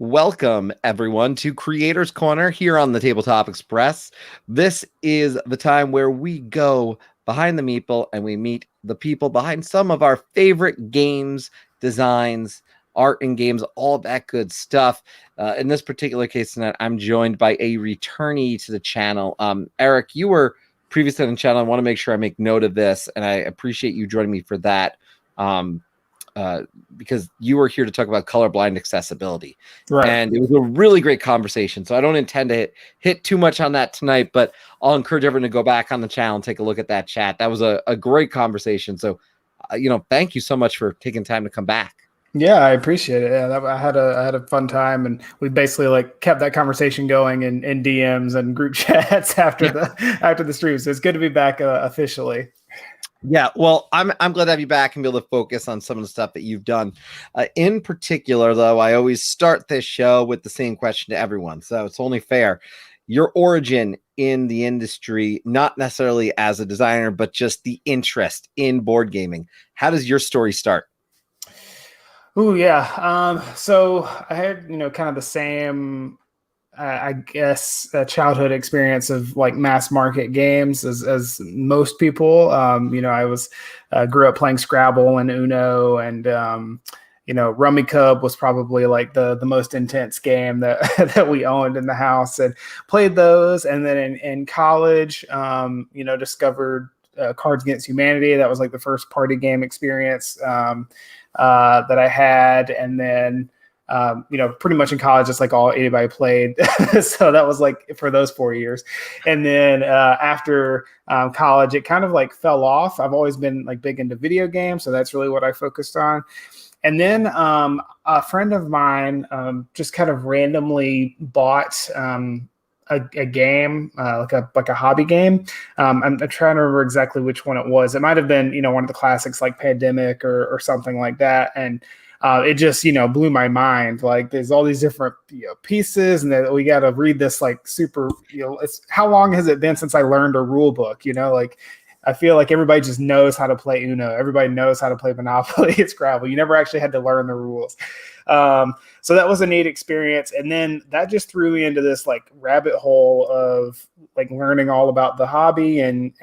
Welcome, everyone, to Creators Corner here on the Tabletop Express. This is the time where we go behind the meeple and we meet the people behind some of our favorite games, designs, art in games, all that good stuff. In this particular case tonight, I'm joined by a returnee to the channel. Eric, you were previously on the channel. I want to make sure I make note of this, and I appreciate you joining me for that. Because you were here to talk about colorblind accessibility. Right. And it was a really great conversation. So I don't intend to hit too much on that tonight, but I'll encourage everyone to go back on the channel and take a look at that chat. That was a great conversation. So, thank you so much for taking time to come back. Yeah, I appreciate it. Yeah, I had a fun time, and we basically kept that conversation going in DMs and group chats after the stream. So it's good to be back officially. Yeah, well, I'm glad to have you back and be able to focus on some of the stuff that you've done. In particular, though, I always start this show with the same question to everyone, so it's only fair. Your origin in the industry, not necessarily as a designer, but just the interest in board gaming. How does your story start? Oh, yeah. So I had, kind of the same, I guess, childhood experience of mass market games as most people. I grew up playing Scrabble and Uno, and Rummy Cub was probably the most intense game that that we owned in the house, and played those. And then in college, discovered Cards Against Humanity. That was the first party game experience that I had, and then. Pretty much in college, it's all anybody played. So that was for those 4 years. And then after college, it kind of fell off. I've always been big into video games, so that's really what I focused on. And then a friend of mine just kind of randomly bought a game, like a hobby game. I'm trying to remember exactly which one it was. It might have been, one of the classics like Pandemic or something like that. And it just, blew my mind. There's all these different pieces, and that we got to read this super, it's how long has it been since I learned a rule book? I feel like everybody just knows how to play Uno. Everybody knows how to play Monopoly at Scrabble. You never actually had to learn the rules. So that was a neat experience. And then that just threw me into this rabbit hole of learning all about the hobby and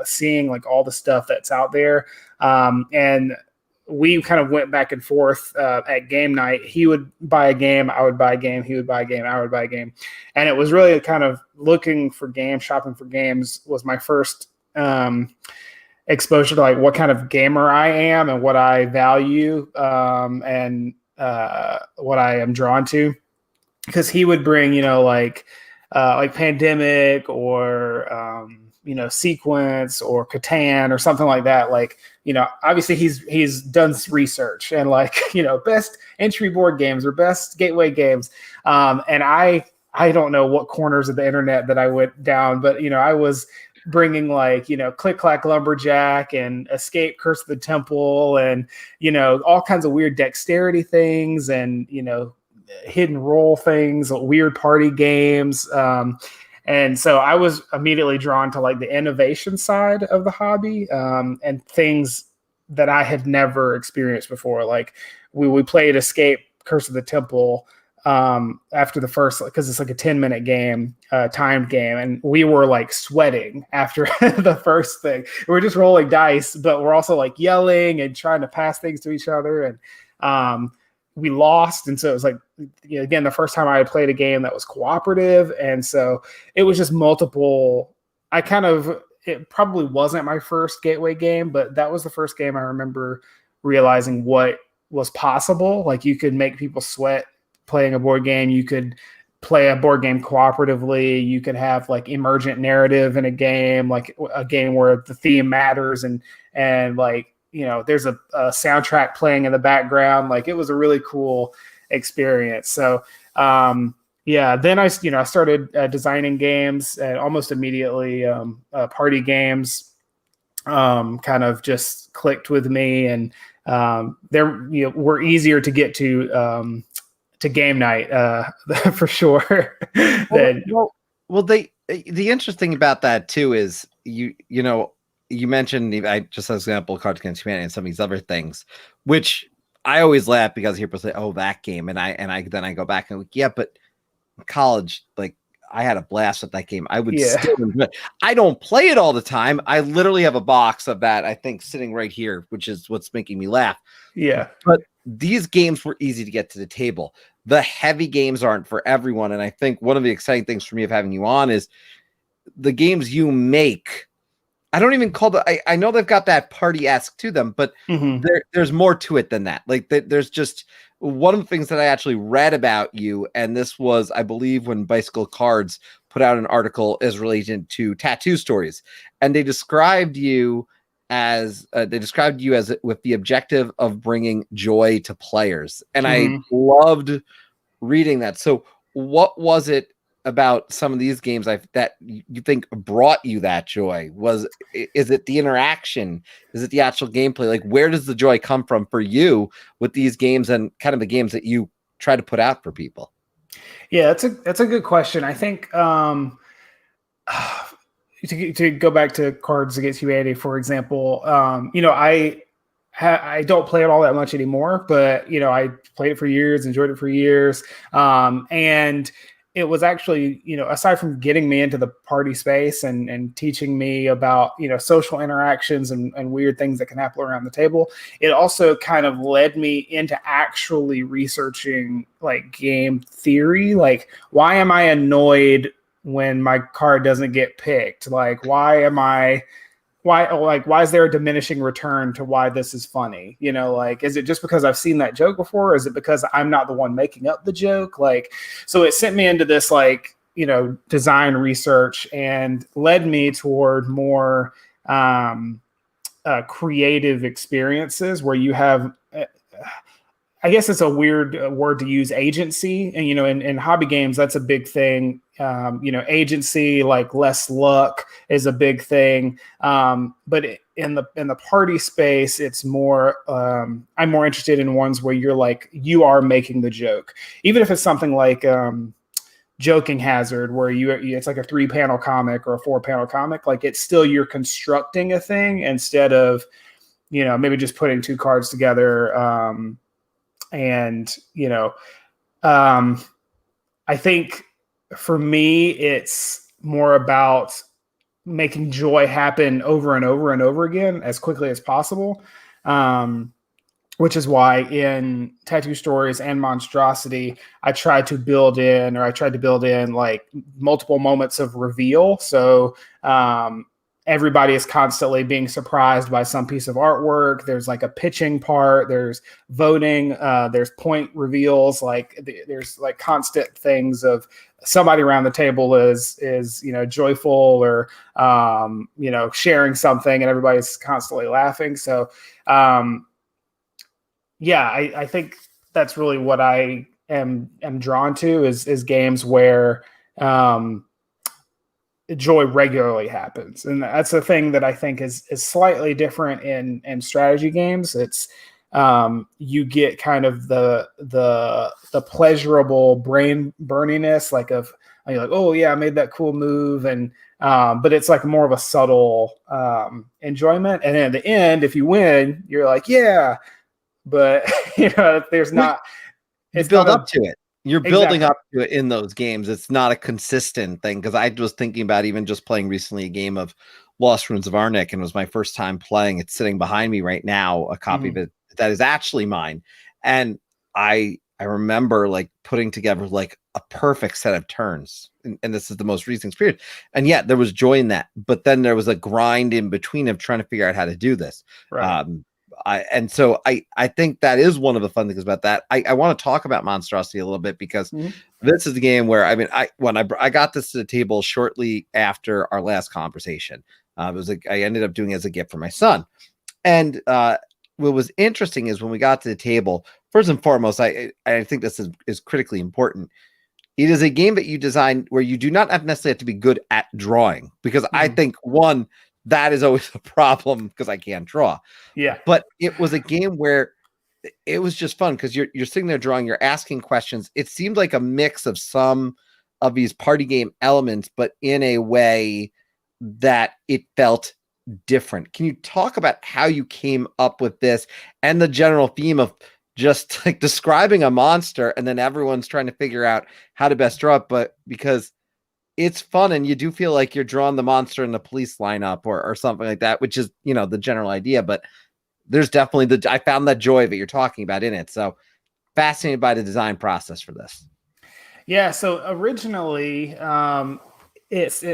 seeing all the stuff that's out there. And we kind of went back and forth at game night. He would buy a game, I would buy a game, he would buy a game, I would buy a game. And it was really kind of looking for games, shopping for games was my first exposure to what kind of gamer I am and what I value and what I am drawn to. Because he would bring, Pandemic or Sequence or Catan or something like that. Obviously he's done research and best entry board games or best gateway games. And I don't know what corners of the internet that I went down, but I was bringing Click Clack Lumberjack and Escape Curse of the Temple and all kinds of weird dexterity things and hidden roll things, weird party games. And so I was immediately drawn to the innovation side of the hobby and things that I had never experienced before. We played Escape Curse of the Temple after the first, because it's a 10-minute game, timed game. And we were sweating after the first thing. We're just rolling dice, but we're also yelling and trying to pass things to each other. And we lost. And so it was again, the first time I had played a game that was cooperative. And so it was just multiple. It probably wasn't my first gateway game, but that was the first game I remember realizing what was possible. You could make people sweat playing a board game. You could play a board game cooperatively. You could have emergent narrative in a game, a game where the theme matters and there's a soundtrack playing in the background. It was a really cool experience. So, then I started designing games, and almost immediately party games kind of just clicked with me, and they were easier to get to game night for sure. The interesting about that too is you mentioned, I just as an example, Cards Against Humanity and some of these other things, which I always laugh because people say, "Oh, that game," and I then I go back and like, yeah, but in college, like I had a blast with that game. I would still enjoy it. I don't play it all the time. I literally have a box of that, I think, sitting right here, which is what's making me laugh. Yeah. But these games were easy to get to the table. The heavy games aren't for everyone. And I think one of the exciting things for me of having you on is the games you make. I don't even call I know they've got that party-esque to them, but there's more to it than that. Like there's just one of the things that I actually read about you, and this was, I believe, when Bicycle Cards put out an article as related to tattoo stories, and they described you as with the objective of bringing joy to players, and I loved reading that. So, what was it about some of these games that you think brought you that joy? Is it the interaction? Is it the actual gameplay? Like, where does the joy come from for you with these games and kind of the games that you try to put out for people? Yeah, that's a good question. I think to go back to Cards Against Humanity, for example, I don't play it all that much anymore, but I played it for years, enjoyed it for years, and it was actually, aside from getting me into the party space and teaching me about, social interactions and weird things that can happen around the table, it also kind of led me into actually researching like game theory. Like, why am I annoyed when my card doesn't get picked? Like, why is there a diminishing return to why this is funny? Like, is it just because I've seen that joke before? Or is it because I'm not the one making up the joke? Like, so it sent me into this, like, design research and led me toward more creative experiences where you have, I guess it's a weird word to use, agency. And, in hobby games, that's a big thing. Agency, like less luck, is a big thing. But in the party space, it's more, I'm more interested in ones where you are making the joke. Even if it's something like Joking Hazard, where it's like a 3-panel comic or a 4-panel comic, like it's still, you're constructing a thing instead of, maybe just putting 2 cards together. I think for me, it's more about making joy happen over and over and over again as quickly as possible. Which is why in Tattoo Stories and MonsDRAWsity, I tried to build in like multiple moments of reveal. So everybody is constantly being surprised by some piece of artwork. There's like a pitching part, there's voting, there's point reveals, like there's like constant things of somebody around the table is joyful or sharing something, and everybody's constantly laughing. So I think that's really what I am drawn to is games where joy regularly happens. And that's the thing that I think is slightly different in strategy games. It's you get kind of the pleasurable brain burniness, like of, you're like, oh yeah, I made that cool move. And but it's like more of a subtle enjoyment. And then at the end, if you win, you're like, yeah, but there's not, it's build up to it. You're building up to it in those games. It's not a consistent thing. Because I was thinking about even just playing recently a game of Lost Ruins of Arnik, and it was my first time playing. It's sitting behind me right now, a copy of it that is actually mine. And I remember like putting together like a perfect set of turns. And this is the most recent experience. And yet there was joy in that. But then there was a grind in between of trying to figure out how to do this. Right. I think that is one of the fun things about that. I want to talk about MonsDRAWsity a little bit, because this is the game where, I got this to the table shortly after our last conversation. It was like I ended up doing it as a gift for my son. And what was interesting is when we got to the table, first and foremost, I think this is critically important. It is a game that you designed where you do not necessarily have to be good at drawing, because I think that is always a problem because I can't draw. Yeah. But it was a game where it was just fun because you're sitting there drawing, you're asking questions. It seemed like a mix of some of these party game elements, but in a way that it felt different. Can you talk about how you came up with this and the general theme of just like describing a monster, and then everyone's trying to figure out how to best draw it, but because it's fun and you do feel like you're drawing the monster in the police lineup or something like that, which is, you know, the general idea, but there's definitely I found that joy that you're talking about in it. So fascinated by the design process for this. Yeah. So originally, it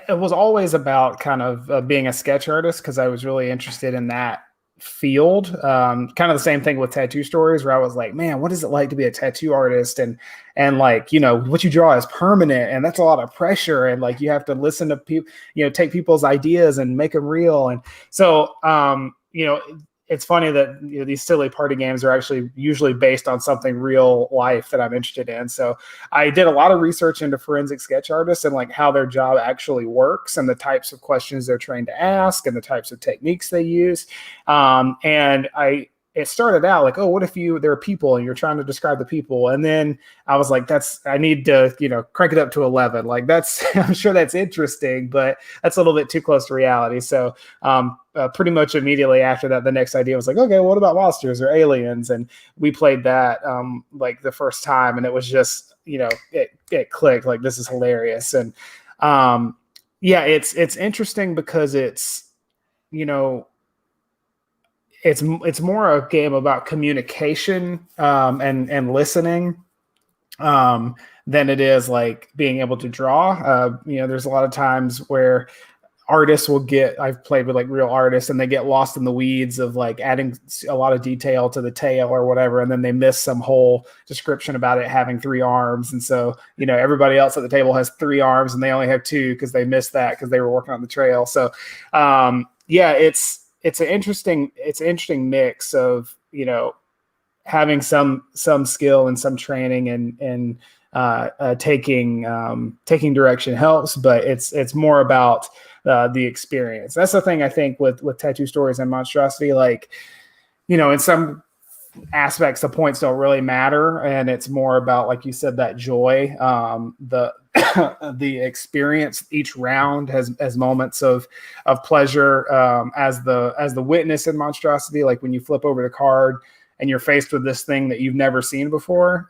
was always about kind of being a sketch artist because I was really interested in that field. Kind of the same thing with tattoo stories, where I was like, man, what is it like to be a tattoo artist? And like, you know, what you draw is permanent, and that's a lot of pressure. And like, you have to listen to people, you know, take people's ideas and make them real. And so, you know, it's funny that, you know, these silly party games are actually usually based on something real life that I'm interested in. So I did a lot of research into forensic sketch artists and like how their job actually works and the types of questions they're trained to ask and the types of techniques they use. It started out like, oh, what if there are people and you're trying to describe the people? And then I was like, I need to, you know, crank it up to 11. Like I'm sure that's interesting, but that's a little bit too close to reality. So pretty much immediately after that, the next idea was like, okay, what about monsters or aliens? And we played that like the first time, and it was just, you know, it clicked. Like, this is hilarious. And yeah, it's interesting because it's, you know, it's more a game about communication and listening than it is like being able to draw. You know, there's a lot of times where artists I've played with like real artists, and they get lost in the weeds of like adding a lot of detail to the tail or whatever, and then they miss some whole description about it having 3 arms. And so, you know, everybody else at the table has 3 arms and they only have 2 because they missed that because they were working on the trail. So yeah, it's an interesting mix of, you know, having some skill and some training and taking direction helps, but it's more about the experience. That's the thing I think with tattoo stories and MonsDRAWsity. Like, you know, in some aspects the points don't really matter, and it's more about, like you said, that joy. The experience each round has moments of pleasure, as the witness in MonsDRAWsity. Like when you flip over the card and you're faced with this thing that you've never seen before,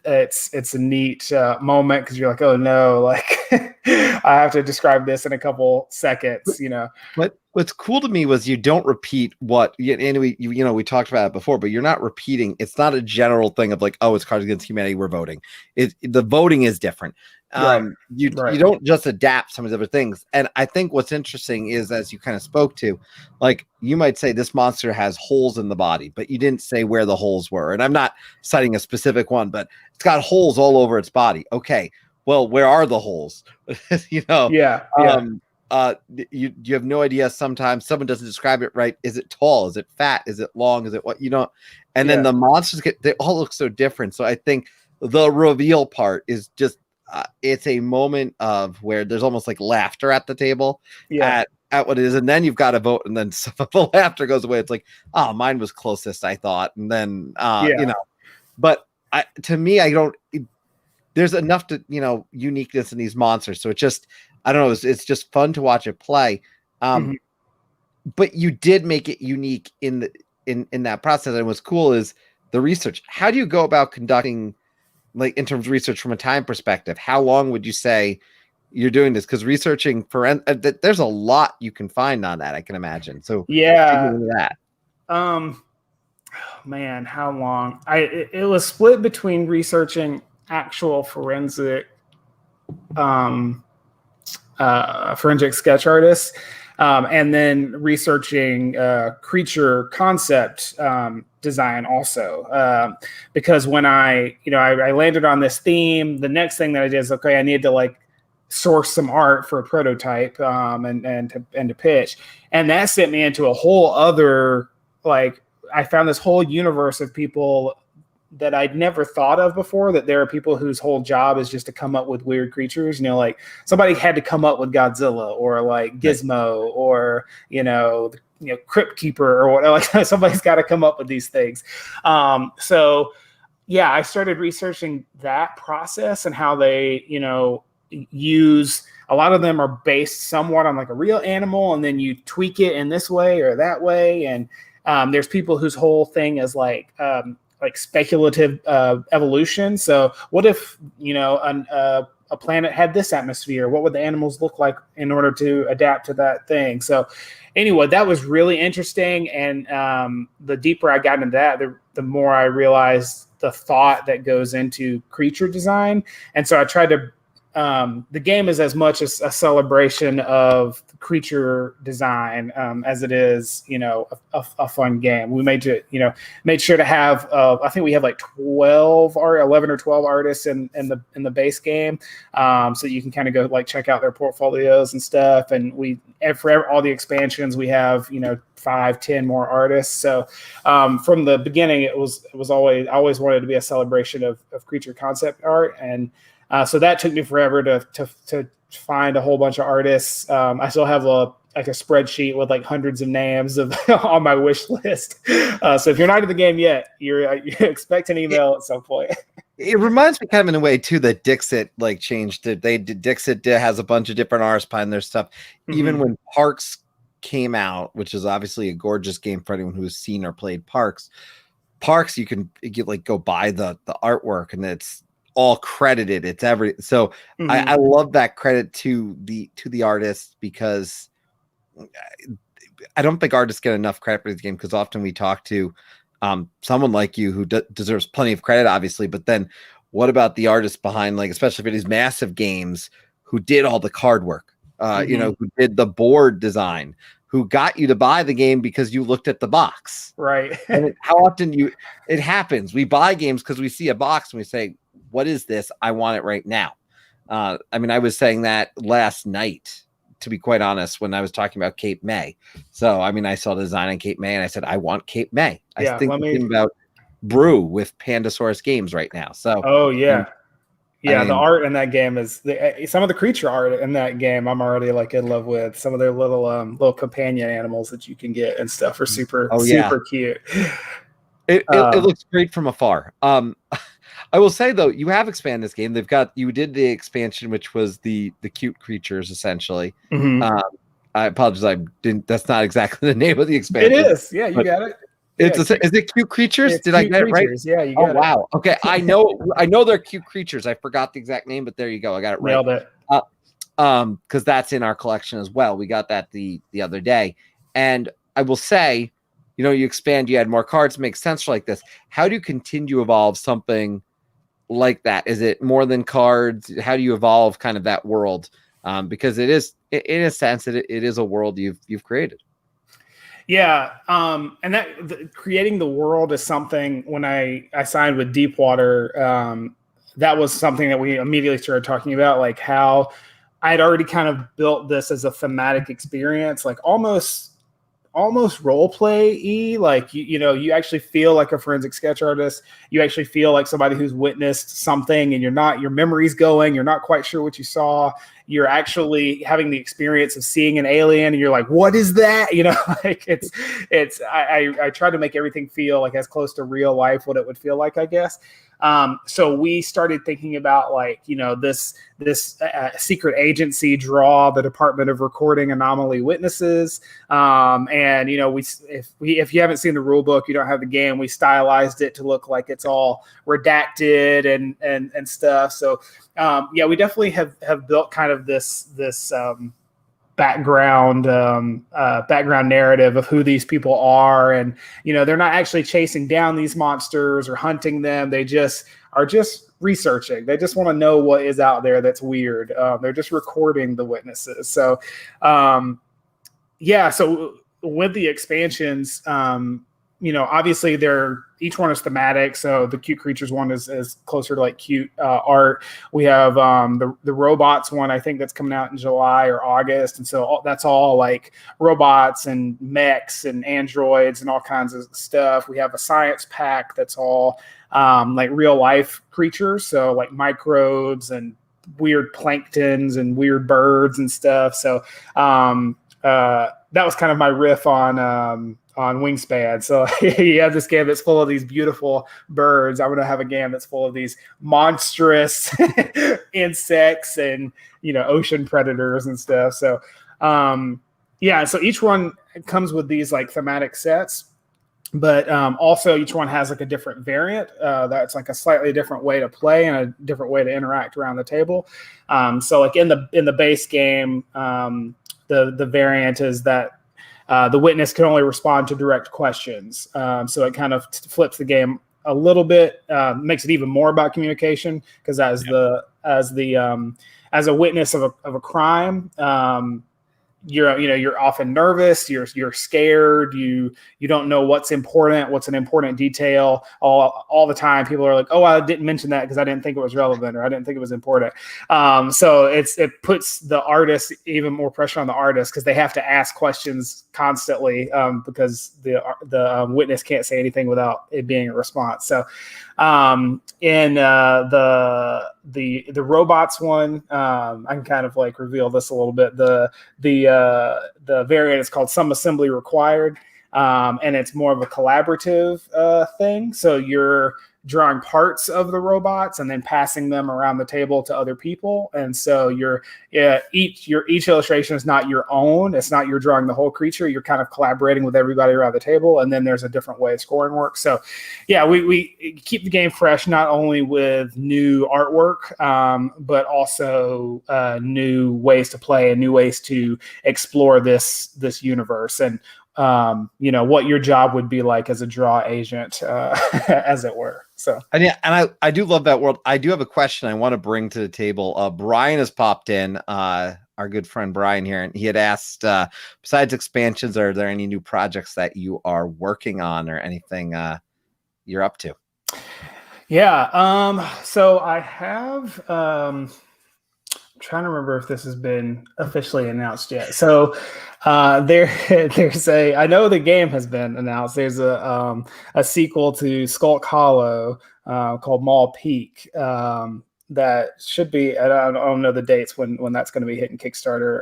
it's a neat moment because you're like, oh no, like I have to describe this in a couple seconds, you know. What's cool to me was you don't repeat what, and we talked about it before, but you're not repeating. It's not a general thing of like, oh, it's Cards Against Humanity, we're voting. The voting is different. Right. You don't just adapt some of the other things. And I think what's interesting is, as you kind of spoke to, like, you might say this monster has holes in the body, but you didn't say where the holes were. And I'm not citing a specific one, but it's got holes all over its body. Okay, well, where are the holes? You know? Yeah. You have no idea. Sometimes someone doesn't describe it right. Is it tall? Is it fat? Is it long? Is it what, you know? And then the monsters they all look so different. So I think the reveal part is just it's a moment of where there's almost like laughter at the table at what it is, and then you've got to vote, and then some of the laughter goes away. It's like, oh, mine was closest, I thought, and then you know, but to me, there's enough to, you know, uniqueness in these monsters. So it just, I don't know, it's just fun to watch it play. But you did make it unique in that process. And what's cool is the research. How do you go about conducting, like, in terms of research from a time perspective? How long would you say you're doing this? Because researching there's a lot you can find on that, I can imagine. So yeah, that. Man, how long? It was split between researching actual forensic sketch artists, and then researching creature concept design also, because when I landed on this theme, the next thing that I did is, okay, I need to like source some art for a prototype, and to pitch, and that sent me into a whole other, like, I found this whole universe of people that I'd never thought of before, that there are people whose whole job is just to come up with weird creatures. You know, like somebody had to come up with Godzilla or like Gizmo or, Crypt Keeper or whatever. Like somebody's got to come up with these things. So yeah, I started researching that process and how they, use, a lot of them are based somewhat on like a real animal, and then you tweak it in this way or that way. And There's people whose whole thing is like speculative evolution. So what if, a planet had this atmosphere? What would the animals look like in order to adapt to that thing? So anyway, that was really interesting. And the deeper I got into that, the more I realized the thought that goes into creature design. And so I tried to, the game is as much as a celebration of creature design as it is, a fun game. We made sure to have, I think we have like 11 or 12 artists in the base game, so you can kind of go like check out their portfolios and stuff. And for all the expansions, we have 5-10 more artists. So from the beginning, it was always, I always wanted to be a celebration of creature concept art. And so that took me forever to find a whole bunch of artists. I still have a spreadsheet with like hundreds of names on my wish list. So if you're not in the game yet, you expect an email at some point. It reminds me kind of in a way too that Dixit like changed it. Dixit has a bunch of different artists behind their stuff. Mm-hmm. Even when Parks came out, which is obviously a gorgeous game for anyone who's seen or played Parks, you can go buy the artwork and it's all credited. It's so mm-hmm. I love that credit to the artists, because I don't think artists get enough credit for this game, because often we talk to someone like you who deserves plenty of credit, obviously, but then what about the artists behind, like, especially for these massive games, who did all the card work, mm-hmm. Who did the board design, who got you to buy the game because you looked at the box, right? And how often it happens, we buy games because we see a box and we say, what is this? I want it right now. I was saying that last night, to be quite honest, when I was talking about Cape May. So, I saw the design on Cape May and I said, I want Cape May. I think about Brew with Pandasaurus Games right now. So, oh yeah. The art in that game is some of the creature art in that game. I'm already like in love with some of their little companion animals that you can get and stuff are super cute. It looks great from afar. I will say though, you have expanded this game. You did the expansion, which was the cute creatures essentially. Mm-hmm. I apologize, that's not exactly the name of the expansion. It is. Yeah, you got it. Is it cute creatures? Did I get it right? Yeah, you got it. Wow. Okay, I know they're cute creatures. I forgot the exact name, but there you go. I got it right. Nailed it. Because that's in our collection as well. We got that the other day, and I will say, you expand, you add more cards, makes sense like this. How do you continue to evolve something like that? Is it more than cards? How do you evolve kind of that world? Because it is, in a sense, it is a world you've created. Yeah, and creating the world is something. When I signed with Deepwater, that was something that we immediately started talking about, like how I'd already kind of built this as a thematic experience, like almost role play-y, like you actually feel like a forensic sketch artist. You actually feel like somebody who's witnessed something, and your memory's going, you're not quite sure what you saw. You're actually having the experience of seeing an alien and you're like, what is that? Like I try to make everything feel like as close to real life, what it would feel like, I guess. So we started thinking about this secret agency draw the Department of Recording Anomaly Witnesses. And if you haven't seen the rule book, you don't have the game, we stylized it to look like it's all redacted and stuff. So we definitely have built kind of this background narrative of who these people are, and they're not actually chasing down these monsters or hunting them. They just are researching. They just want to know what is out there that's weird. They're just recording the witnesses. So so with the expansions, obviously each one is thematic. So the cute creatures one is closer to like cute art. We have the robots one, I think that's coming out in July or August. And so that's all like robots and mechs and androids and all kinds of stuff. We have a science pack that's all like real life creatures. So like microbes and weird planktons and weird birds and stuff. So that was kind of my riff on Wingspan. So you have this game that's full of these beautiful birds. I'm going to have a game that's full of these monstrous insects and, ocean predators and stuff. So, so each one comes with these like thematic sets. But also each one has like a different variant that's like a slightly different way to play and a different way to interact around the table. So like in the base game, the variant is that the witness can only respond to direct questions. So it kind of flips the game a little bit, makes it even more about communication, because as a witness of a crime, you're often nervous, you're scared, you don't know what's an important detail. All the time people are like, oh, I didn't mention that because I didn't think it was relevant, or I didn't think it was important. So it puts the artist even more pressure on the artist, because they have to ask questions constantly, because the witness can't say anything without it being a response. So in the robots one, I can kind of like reveal this a little bit. The variant is called Some Assembly Required, and it's more of a collaborative thing. So you're drawing parts of the robots and then passing them around the table to other people. And so each illustration is not your own. It's not you're drawing the whole creature. You're kind of collaborating with everybody around the table. And then there's a different way scoring works. So yeah, we keep the game fresh, not only with new artwork, but also new ways to play and new ways to explore this universe. And what your job would be like as a draw agent, as it were. So, and I do love that world. I do have a question I want to bring to the table. Brian has popped in, our good friend Brian here, and he had asked, besides expansions, are there any new projects that you are working on, or anything you're up to? Yeah. So I have, trying to remember if this has been officially announced yet. So there's I know the game has been announced. There's a sequel to Skulk Hollow called Mall Peak, that should be, I don't know the dates when that's going to be hitting Kickstarter,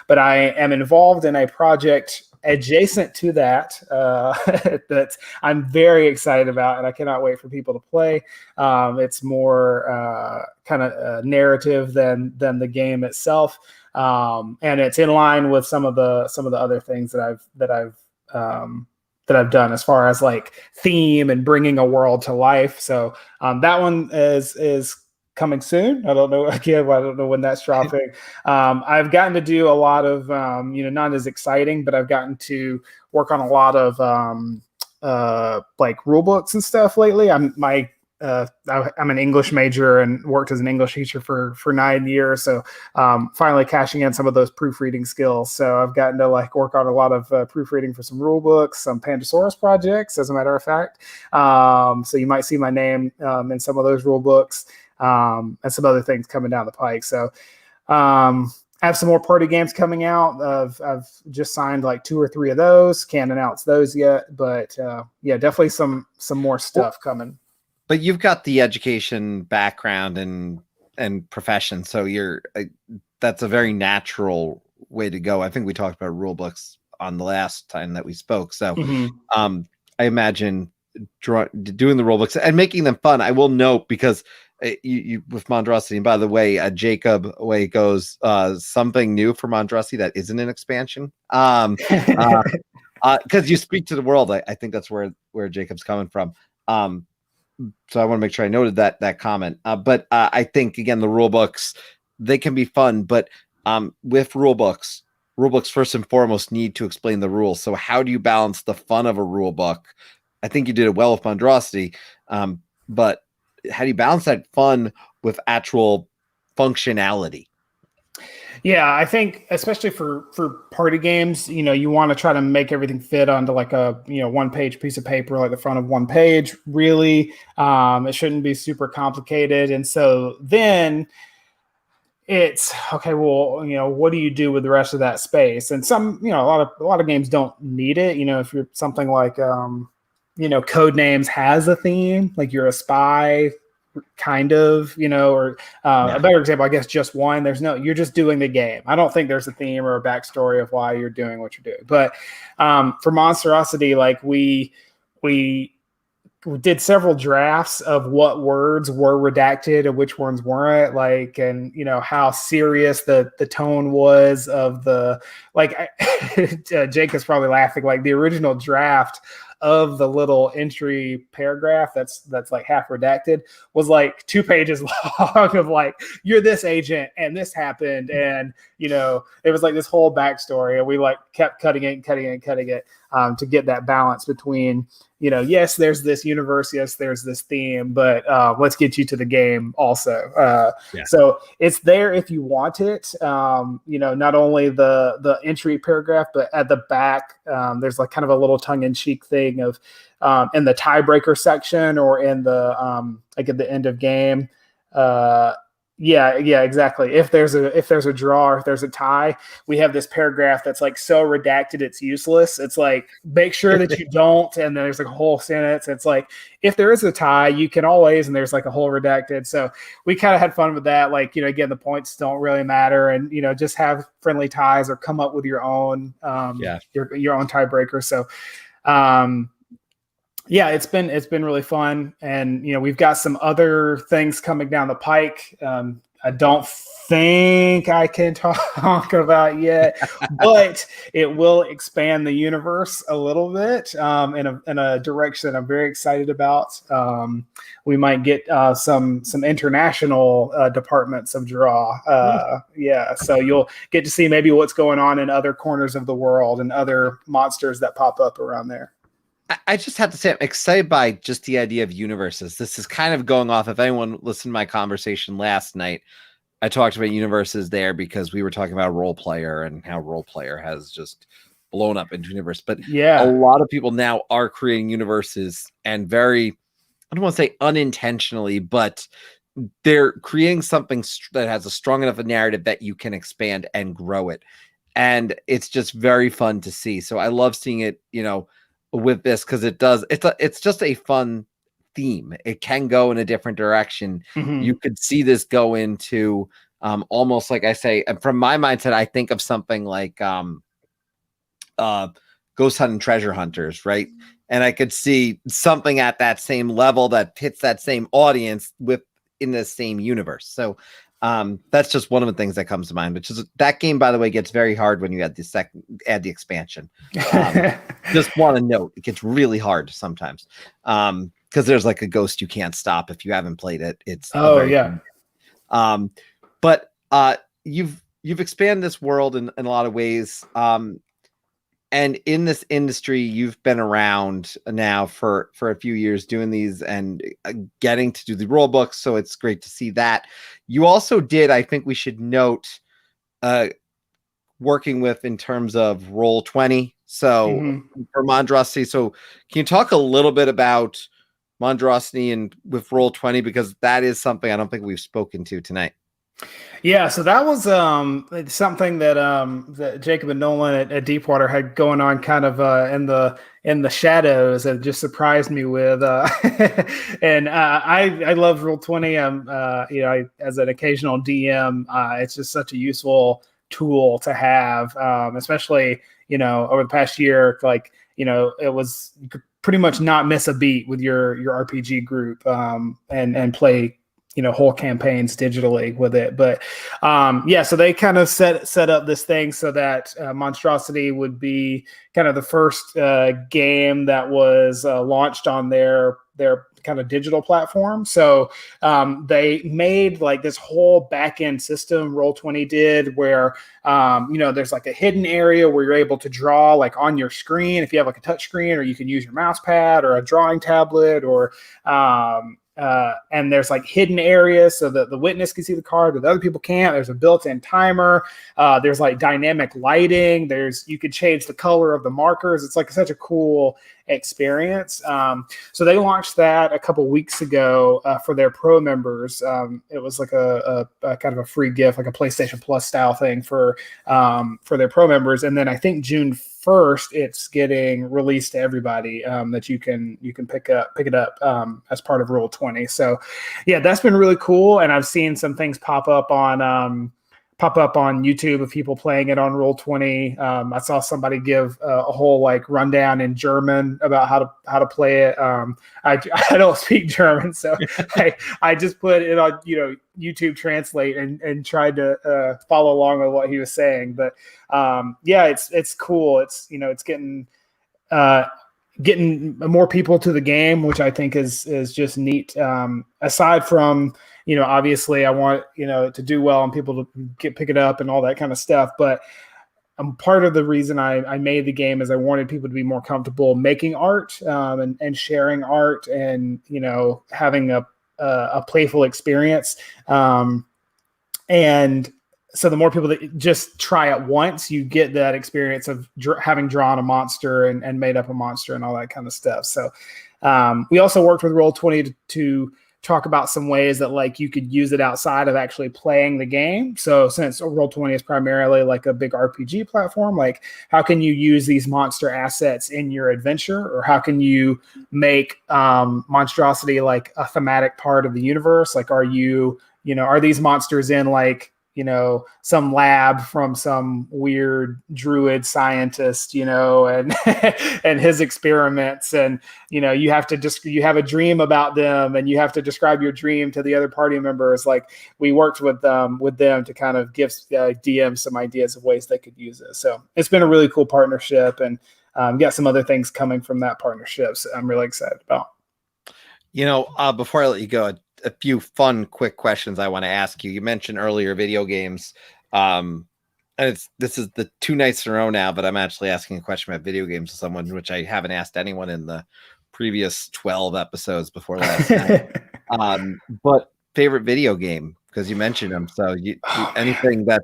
but I am involved in a project adjacent to that that I'm very excited about, and I cannot wait for people to play. It's more kind of narrative than the game itself, and it's in line with some of the other things that I've done as far as like theme and bringing a world to life. So that one is coming soon. I don't know. Again, I don't know when that's dropping. I've gotten to do a lot of, not as exciting, but I've gotten to work on a lot of like rule books and stuff lately. I'm an English major and worked as an English teacher for 9 years. So finally cashing in some of those proofreading skills. So I've gotten to like work on a lot of proofreading for some rule books, some Pandasaurus projects, as a matter of fact. So you might see my name in some of those rule books. And some other things coming down the pike. So I have some more party games coming out. I've just signed like 2 or 3 of those. Can't announce those yet, but yeah, definitely some more stuff coming. But you've got the education background and profession, so that's a very natural way to go. I think we talked about rule books on the last time that we spoke. So I imagine doing the rule books and making them fun. I will note, because you with MonsDRAWsity, and by the way, Jacob away goes something new for MonsDRAWsity that isn't an expansion, because you speak to the world. I think that's where Jacob's coming from. So I want to make sure I noted that comment. But I think, again, the rule books, they can be fun, but with rule books first and foremost need to explain the rules. So how do you balance the fun of a rule book? I think you did it well with MonsDRAWsity, but how do you balance that fun with actual functionality? Yeah, I think especially for party games, you want to try to make everything fit onto like a 1-page piece of paper, like the front of one page. Really, it shouldn't be super complicated. And so then it's okay. Well, what do you do with the rest of that space? And some, a lot of games don't need it. If you're something like Codenames has a theme, like you're a spy, kind of, or a better example, I guess, Just One. You're just doing the game. I don't think there's a theme or a backstory of why you're doing what you're doing. But for MonsDRAWsity, like we did several drafts of what words were redacted and which ones weren't, like, and how serious the tone was of the, like, Jake is probably laughing, like the original draft of the little entry paragraph that's like half redacted was like 2 pages long of like, you're this agent and this happened, and it was like this whole backstory, and we like kept cutting it to get that balance between, yes, there's this universe, yes, there's this theme, but let's get you to the game also. So it's there if you want it. Not only the entry paragraph, but at the back, there's like kind of a little tongue-in-cheek thing of in the tiebreaker section, or in the like at the end of game. Yeah, exactly. If there's a draw, or if there's a tie, we have this paragraph that's like so redacted it's useless. It's like, make sure that you don't, and then there's like a whole sentence. It's like, if there is a tie, you can always, and there's like a whole redacted. So we kind of had fun with that. Like, again, the points don't really matter, and just have friendly ties or come up with your own your own tiebreaker. So yeah, it's been really fun, and we've got some other things coming down the pike. I don't think I can talk about yet, but it will expand the universe a little bit in a direction that I'm very excited about. We might get some international departments of draw. So you'll get to see maybe what's going on in other corners of the world and other monsters that pop up around there. I just have to say, I'm excited by just the idea of universes. This is kind of going off. If anyone listened to my conversation last night, I talked about universes there because we were talking about Role Player and how Role Player has just blown up into universe. But a lot of people now are creating universes, and very, I don't want to say unintentionally, but they're creating something that has a strong enough narrative that you can expand and grow it. And it's just very fun to see. So I love seeing it, with this, because it's just a fun theme. It can go in a different direction. You could see this go into almost, like I say, from my mindset, I think of something like Ghost Hunt and Treasure Hunters, right? And I could see something at that same level that hits that same audience in the same universe. So that's just one of the things that comes to mind, which is that game, by the way, gets very hard when you add the expansion. Just want to note, it gets really hard sometimes because there's like a ghost you can't stop if you haven't played it. It's but you've expanded this world in a lot of ways. And in this industry, you've been around now for a few years doing these and getting to do the rule books. So it's great to see that. You also did, I think we should note, working with in terms of Roll20. So for MonsDRAWsity. So can you talk a little bit about MonsDRAWsity and with Roll20? Because that is something I don't think we've spoken to tonight. Yeah, so that was something that Jacob and Nolan at Deepwater had going on, kind of in the shadows, and just surprised me with. And I love Roll20. As an occasional DM, it's just such a useful tool to have, especially over the past year. Like it was, you could pretty much not miss a beat with your RPG group and play whole campaigns digitally with it. But so they kind of set up this thing so that MonsDRAWsity would be kind of the first game that was launched on their kind of digital platform. So they made like this whole back-end system, Roll20 did, where there's like a hidden area where you're able to draw like on your screen if you have like a touch screen, or you can use your mouse pad or a drawing tablet, or and there's like hidden areas so that the witness can see the card, but the other people can't. There's a built-in timer. There's like dynamic lighting. You could change the color of the markers. It's like such a cool experience. So they launched that a couple weeks ago for their pro members. It was like a kind of a free gift, like a PlayStation Plus style thing for their pro members. And then I think June 1st, it's getting released to everybody that you can pick it up as part of Roll20. So yeah, that's been really cool. And I've seen some things pop up on YouTube of people playing it on Roll20. I saw somebody give a whole like rundown in German about how to play it. I don't speak German, so I just put it on YouTube Translate and tried to follow along with what he was saying. But it's cool. It's it's getting getting more people to the game, which I think is just neat. Aside from, obviously I want, to do well and people to pick it up and all that kind of stuff. But part of the reason I made the game is I wanted people to be more comfortable making art, and sharing art, and, having a playful experience. And so the more people that just try it once, you get that experience of having drawn a monster and made up a monster and all that kind of stuff. So we also worked with Roll20 to talk about some ways that like you could use it outside of actually playing the game. So since Roll20 is primarily like a big RPG platform, like how can you use these monster assets in your adventure, or how can you make MonsDRAWsity like a thematic part of the universe? Like, are these monsters in like, some lab from some weird druid scientist, and and his experiments, and you have a dream about them, and you have to describe your dream to the other party members. Like, we worked with them to kind of give DM some ideas of ways they could use it. So it's been a really cool partnership, and got some other things coming from that partnership. So I'm really excited about. Before I let you go, a few fun, quick questions I want to ask you. You mentioned earlier video games, and this is the 2 nights in a row now, but I'm actually asking a question about video games to someone, which I haven't asked anyone in the previous 12 episodes before last night. But favorite video game, because you mentioned them. So anything that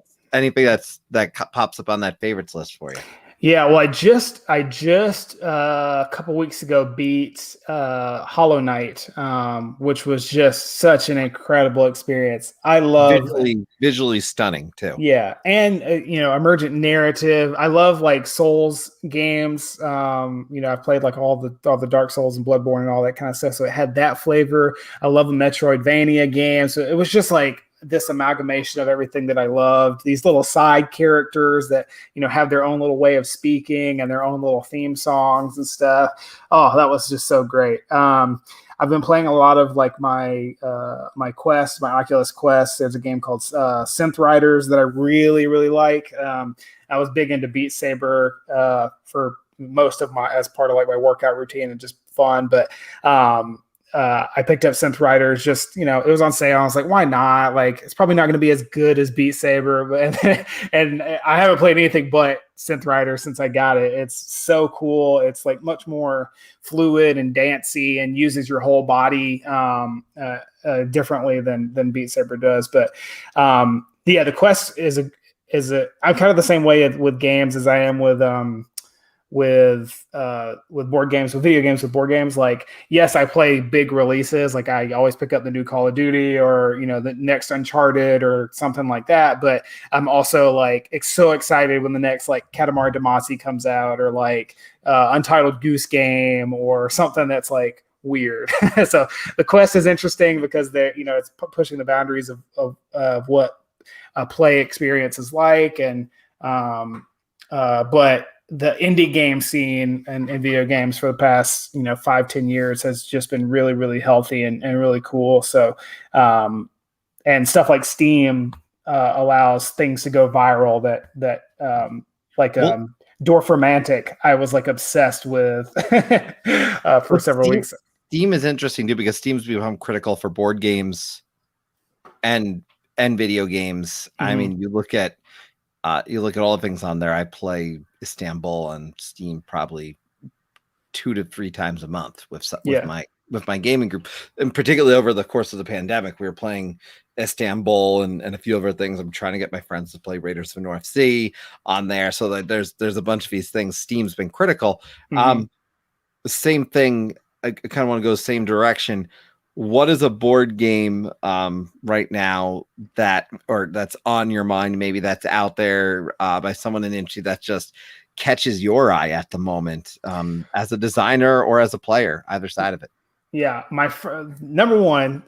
pops up on that favorites list for you. Yeah, well, I just a couple weeks ago beat Hollow Knight, which was just such an incredible experience. I love visually stunning too. Yeah, and emergent narrative. I love like Souls games. I've played like all the Dark Souls and Bloodborne and all that kind of stuff, so it had that flavor. I love a Metroidvania game, so it was just like this amalgamation of everything that I loved. These little side characters that have their own little way of speaking and their own little theme songs and stuff. Oh, that was just so great. I've been playing a lot of like my Oculus Quest. There's a game called Synth Riders that I really, really like. I was big into Beat Saber for most of as part of like my workout routine and just fun. But I picked up Synth Riders, just, it was on sale. I was like, why not? Like, it's probably not going to be as good as Beat Saber, but and I haven't played anything but Synth Riders since I got it. It's so cool. It's like much more fluid and dancey and uses your whole body differently than Beat Saber does. But the Quest is I'm kind of the same way with games as I am with board games, with video games, with board games. Like, yes, I play big releases. Like, I always pick up the new Call of Duty or, the next Uncharted or something like that. But I'm also like so excited when the next like Katamari Damacy comes out, or like Untitled Goose Game, or something that's like weird. So the Quest is interesting because it's pushing the boundaries of what a play experience is like. And but the indie game scene and video games for the past 5-10 years has just been really, really healthy and really cool. So and stuff like Steam allows things to go viral that Dorfromantic I was like obsessed with for several weeks. Steam is interesting too, because Steam's become critical for board games and video games. Mm-hmm. I mean, you look at all the things on there. I play Istanbul on Steam probably 2 to 3 times a month with my gaming group, and particularly over the course of the pandemic, we were playing Istanbul and a few other things. I'm trying to get my friends to play Raiders of the North Sea on there, so that there's a bunch of these things. Steam's been critical. Mm-hmm. The same thing. I kind of want to go the same direction. What is a board game right now that's on your mind, maybe that's out there by someone in the industry that just catches your eye at the moment, as a designer or as a player, either side of it? Yeah, my number one,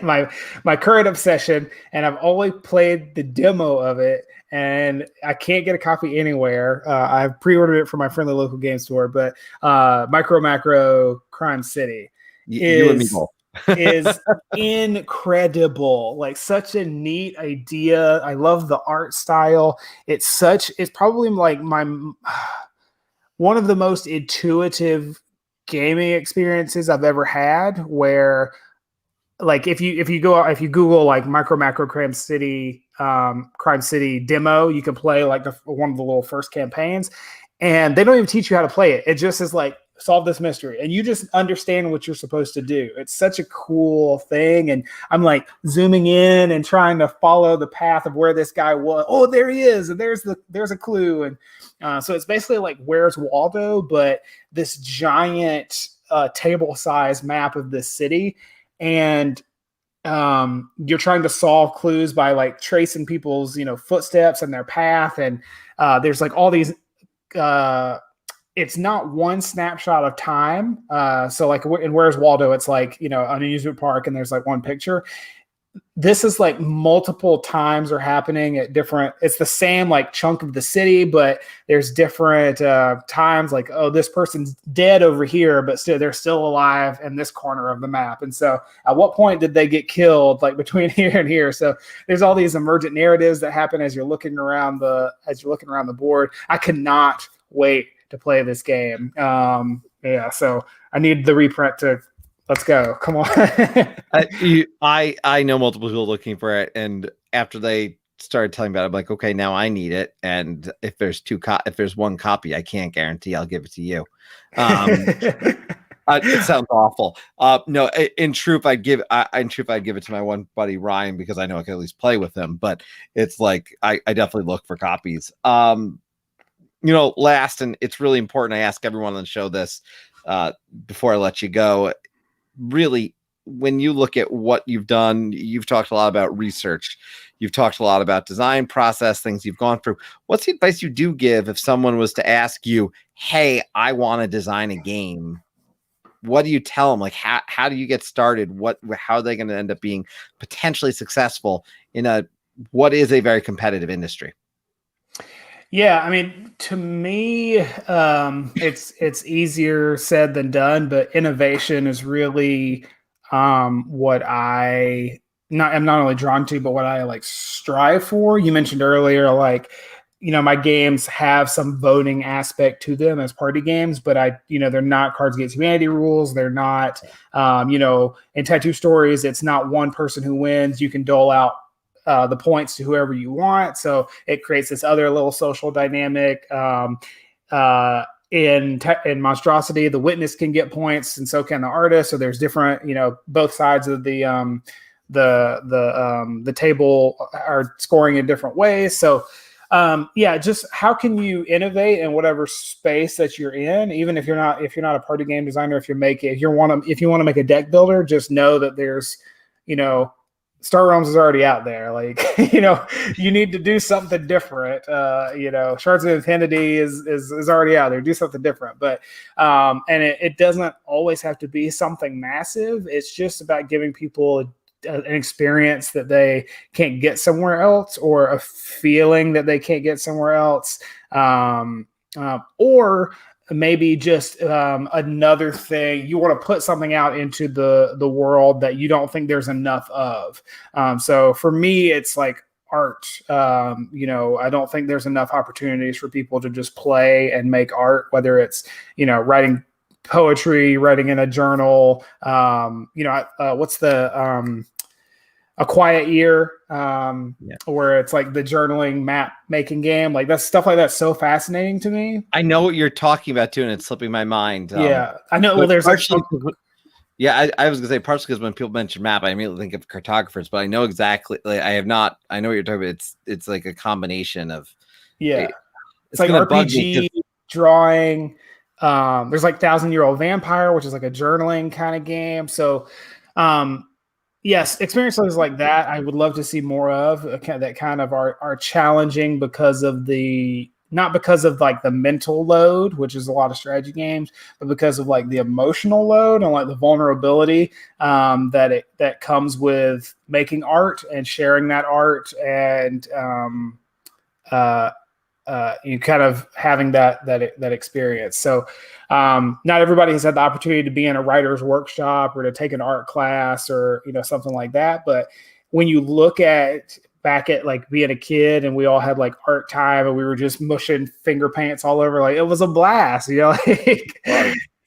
my current obsession, and I've only played the demo of it, and I can't get a copy anywhere. I've pre-ordered it from my friendly local game store, but Micro Macro Crime City you and me both. is incredible. Like, such a neat idea. I love the art style. It's probably like one of the most intuitive gaming experiences I've ever had where, like, if you Google like macro crime city demo, you can play like one of the little first campaigns, and they don't even teach you how to play it. It just is like, solve this mystery, and you just understand what you're supposed to do. It's such a cool thing, and I'm like zooming in and trying to follow the path of where this guy was. Oh, there he is, and there's a clue, and so it's basically like Where's Waldo, but this giant table-sized map of this city, and you're trying to solve clues by like tracing people's footsteps and their path, and there's like all these. It's not one snapshot of time. So like in Where's Waldo, it's like, an amusement park and there's like one picture. This is like multiple times are happening at different, it's the same like chunk of the city, but there's different times, like, oh, this person's dead over here, but still they're still alive in this corner of the map. And so at what point did they get killed, like between here and here? So there's all these emergent narratives that happen as you're looking around the board. I cannot wait to play this game. So I need the reprint to, let's go. Come on. I know multiple people looking for it, and after they started telling about it, I'm like, okay, now I need it. And if there's one copy, I can't guarantee I'll give it to you. It sounds awful. No, in truth, I'd give it to my one buddy Ryan, because I know I can at least play with him. But it's like I definitely look for copies. Last, and it's really important, I ask everyone on the show this before I let you go. Really, when you look at what you've done, you've talked a lot about research. You've talked a lot about design process, things you've gone through. What's the advice you do give if someone was to ask you, hey, I want to design a game? What do you tell them? Like, how do you get started? How are they going to end up being potentially successful in what is a very competitive industry? Yeah, I mean, to me, it's easier said than done, but innovation is really what I'm not only drawn to, but what I like strive for. You mentioned earlier, like, my games have some voting aspect to them as party games, but they're not Cards Against Humanity rules. They're not, in Tattoo Stories, it's not one person who wins. You can dole out the points to whoever you want. So it creates this other little social dynamic. In MonsDRAWsity, the witness can get points, and so can the artist. So there's different, both sides of the table are scoring in different ways. So just how can you innovate in whatever space that you're in, even if you're not a party game designer. If you want to make a deck builder, just know that there's, Star Realms is already out there. Like, you need to do something different. Shards of Infinity is already out there. Do something different. But and it doesn't always have to be something massive. It's just about giving people an experience that they can't get somewhere else, or a feeling that they can't get somewhere else, or maybe just another thing. You want to put something out into the world that you don't think there's enough of. So for me, it's like art. I don't think there's enough opportunities for people to just play and make art, whether it's, writing poetry, writing in a journal, what's the A Quiet Year, where it's like the journaling map making game. Like, that's stuff like that's so fascinating to me. I know what you're talking about too, and it's slipping my mind. I know. Well, there's partially, I was gonna say partially because when people mention map, I immediately think of cartographers, but I know exactly. Like, I know what you're talking about. It's like a combination of it's like RPG drawing. There's like 1,000-Year-Old Vampire, which is like a journaling kind of game. So, yes, experiences like that I would love to see more of, that kind of are challenging because of not because of like the mental load, which is a lot of strategy games, but because of like the emotional load and like the vulnerability that comes with making art and sharing that art, and you kind of having that experience. So not everybody has had the opportunity to be in a writer's workshop or to take an art class or something like that. But when you look back at like being a kid, and we all had like art time, and we were just mushing finger paints all over, like, it was a blast.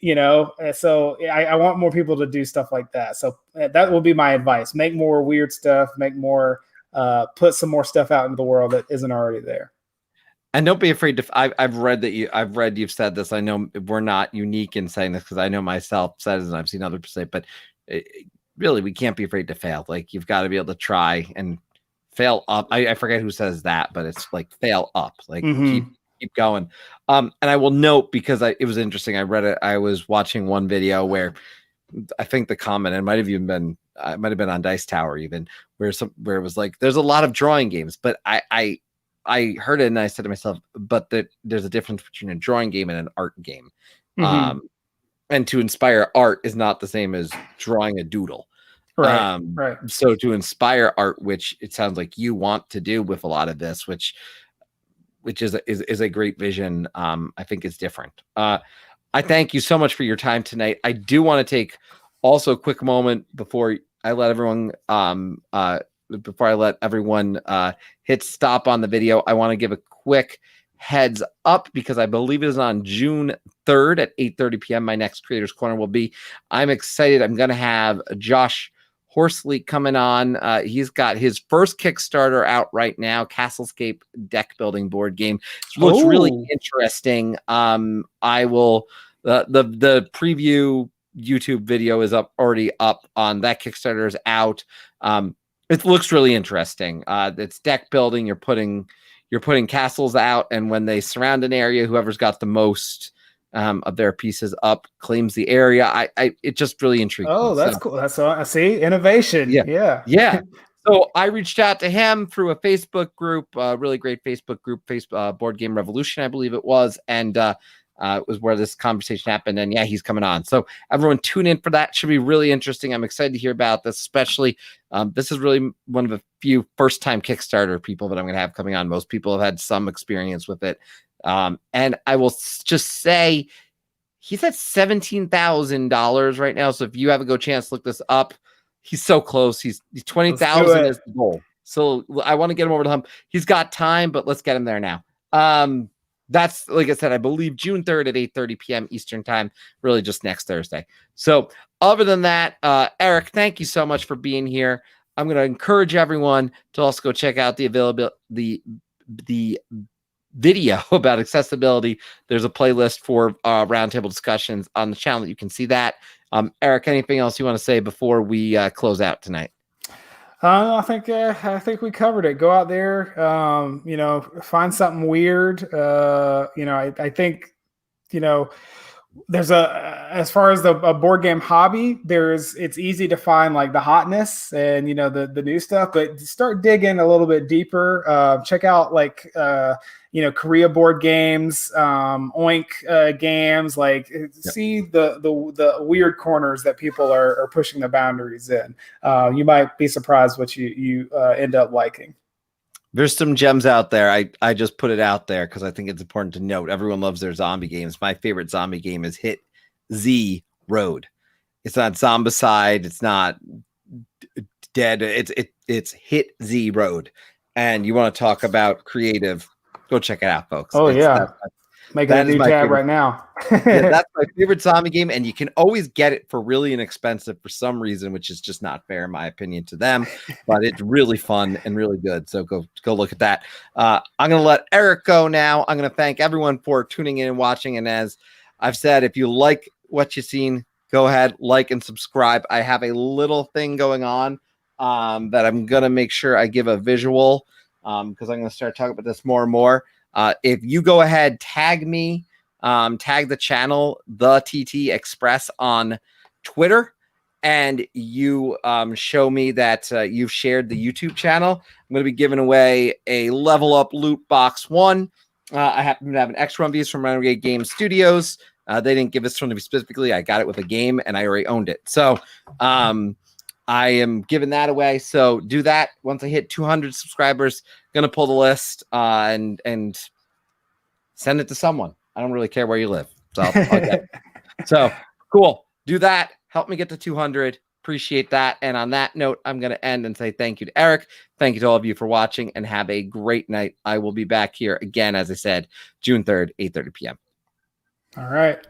So I want more people to do stuff like that. So that will be my advice. Make more weird stuff, make more, put some more stuff out into the world that isn't already there. And don't be afraid to. I've read you've said this. I know we're not unique in saying this because I know myself said it and I've seen other people say, but really, we can't be afraid to fail. Like, you've got to be able to try and fail up. I forget who says that, but it's like fail up. Like, keep going. And I will note, because it was interesting. I read it. I was watching one video where I think the comment, it might have even been, it might have been on Dice Tower even, where it was like, there's a lot of drawing games, but I heard it and I said to myself, but there's a difference between a drawing game and an art game. And to inspire art is not the same as drawing a doodle. Right. So to inspire art, which it sounds like you want to do with a lot of this, which is a great vision. I think it's different. I thank you so much for your time tonight. I do want to take also a quick moment before I let everyone hit stop on the video. I want to give a quick heads up because I believe it is on June 3rd at 8:30 p.m. My next Creators Corner will be. I'm excited. I'm going to have Josh Horsley coming on. He's got his first Kickstarter out right now, Castlescape deck building board game. It looks really interesting. I will the preview YouTube video is already up on that. Kickstarter is out. It looks really interesting. It's deck building. You're putting castles out, and when they surround an area, whoever's got the most of their pieces up claims the area. It just really intrigued me. That's cool. That's I see innovation. Yeah. So I reached out to him through a Facebook group, a really great Facebook group, Board Game Revolution, I believe it was, and it was where this conversation happened. And yeah, he's coming on. So everyone tune in for that. Should be really interesting. I'm excited to hear about this, especially this is really one of the few first-time Kickstarter people that I'm going to have coming on. Most people have had some experience with it. And I will just say he's at $17,000 right now. So if you have a go chance, look this up. He's so close. He's 20,000 is the goal. So I want to get him over the hump. He's got time, but let's get him there now. That's, like I said, I believe June 3rd at 8:30 p.m. Eastern time, really just next Thursday. So other than that, Eric, thank you so much for being here. I'm going to encourage everyone to also go check out the video about accessibility. There's a playlist for roundtable discussions on the channel that you can see that. Eric, anything else you want to say before we close out tonight? I think we covered it. Go out there, find something weird. I think, there's as far as a board game hobby, it's easy to find like the hotness and, the new stuff, but start digging a little bit deeper. Check out like, Korea board games, Oink games, see the weird corners that people are pushing the boundaries in. You might be surprised what you end up liking. There's some gems out there. I just put it out there because I think it's important to note. Everyone loves their zombie games. My favorite zombie game is Hit Z Road. It's not Zombicide. It's not Dead. It's Hit Z Road. And you want to talk about creative, go check it out, folks. Making a new tab right now. Yeah, that's my favorite zombie game, and you can always get it for really inexpensive for some reason, which is just not fair in my opinion to them, but it's really fun and really good. So go look at that. I'm going to let Eric go now. I'm going to thank everyone for tuning in and watching. And as I've said, if you like what you've seen, go ahead, like and subscribe. I have a little thing going on that I'm going to make sure I give a visual because I'm going to start talking about this more and more. If you go ahead, tag me, tag the channel, the TT Express on Twitter, and you show me that you've shared the YouTube channel, I'm going to be giving away a Level Up Loot Box 1. I happen to have an extra one of these from Renegade Game Studios. They didn't give this one to me specifically. I got it with a game, and I already owned it. So I am giving that away. So do that. Once I hit 200 subscribers, going to pull the list and send it to someone. I don't really care where you live. So I'll get it. So cool. Do that. Help me get to 200. Appreciate that. And on that note, I'm going to end and say thank you to Eric. Thank you to all of you for watching and have a great night. I will be back here again, as I said, June 3rd, 8:30 p.m. All right.